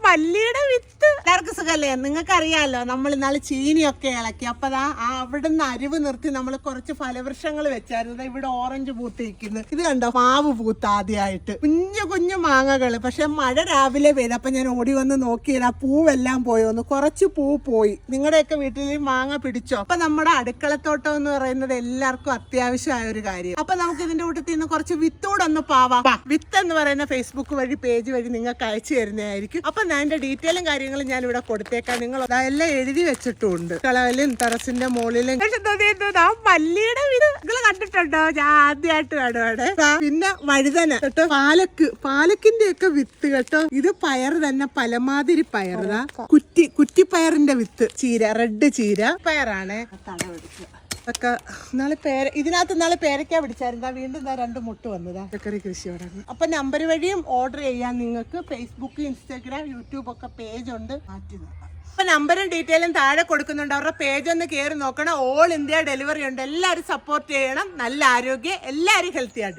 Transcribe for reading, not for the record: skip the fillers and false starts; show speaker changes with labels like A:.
A: മല്ലിയുടെ വിത്ത് എല്ലാവർക്കും സുഖല്ലേ? നിങ്ങൾക്ക് അറിയാലോ, നമ്മൾ ഇന്നാള് ചീനിയൊക്കെ ഇളക്കി. അപ്പൊ അവിടുന്ന് അരിവ് നിർത്തി നമ്മൾ കുറച്ച് ഫലവൃക്ഷങ്ങൾ വെച്ചായിരുന്നു. ഇവിടെ ഓറഞ്ച് പൂത്തിരിക്കുന്നു. ഇത് കണ്ടോ, മാവ് പൂത്ത് ആദ്യമായിട്ട് കുഞ്ഞു കുഞ്ഞു മാങ്ങകള്. പക്ഷെ മഴ രാവിലെ പെയ്ത്. അപ്പൊ ഞാൻ ഓടി വന്ന് നോക്കിയത് ആ പൂവെല്ലാം പോയോന്ന്. കുറച്ച് പൂ പോയി. നിങ്ങളുടെയൊക്കെ വീട്ടിൽ മാങ്ങ പിടിച്ചോ? അപ്പൊ നമ്മുടെ അടുക്കളത്തോട്ടം എന്ന് പറയുന്നത് എല്ലാവർക്കും അത്യാവശ്യമായ ഒരു കാര്യം. അപ്പൊ നമുക്ക് ഇതിന്റെ കൂട്ടത്തിൽ നിന്ന് കുറച്ച് വിത്തൂടെ ഒന്ന് പാവാം. വിത്ത് എന്ന് പറയുന്ന ഫേസ്ബുക്ക് വഴി പേജ് വഴി നിങ്ങൾക്ക് അയച്ചു തരുന്നതായിരിക്കും. അപ്പൊ ഞാൻ എന്റെ ഡീറ്റെയിലും കാര്യങ്ങളും ഞാൻ ഇവിടെ കൊടുത്തേക്കാം. നിങ്ങൾ അതെല്ലാം എഴുതി വെച്ചിട്ടുണ്ട്. കളവിലും ടെറസിന്റെ മുകളിലും മല്ലിയുടെ വിത്ത് നിങ്ങൾ കണ്ടിട്ടുണ്ടോ? ഞാൻ ആദ്യമായിട്ട് കാണുവാണ്. പിന്നെ വഴുതന കേട്ടോ, പാലക്കിന്റെ ഒക്കെ വിത്ത് കേട്ടോ. ഇത് പയർ തന്നെ, പലമാതിരി പയറുതാ. കുറ്റിപ്പയറിന്റെ വിത്ത്, ചീര, റെഡ് ചീര പയറാണ്. തടവെടുക്കുക ഒക്കെ. ഇതിനകത്ത് നാളെ പേരയ്ക്ക പിടിച്ചായിരുന്നു. വീണ്ടും രണ്ട് മുട്ട് വന്നതാ. പച്ചക്കറി കൃഷി തുടങ്ങി. അപ്പൊ നമ്പർ വഴിയും ഓർഡർ ചെയ്യാൻ നിങ്ങൾക്ക് ഫേസ്ബുക്ക്, ഇൻസ്റ്റാഗ്രാം, യൂട്യൂബ് ഒക്കെ പേജ് ഉണ്ട്. മാറ്റി നോക്കാം. അപ്പൊ നമ്പറും ഡീറ്റെയിലും താഴെ കൊടുക്കുന്നുണ്ട്. അവരുടെ പേജ് ഒന്ന് കയറി നോക്കണം. ഓൾ ഇന്ത്യ ഡെലിവറി ഉണ്ട്. എല്ലാവരും സപ്പോർട്ട് ചെയ്യണം. നല്ല ആരോഗ്യം, എല്ലാവരും ഹെൽത്തി ആയിട്ട്.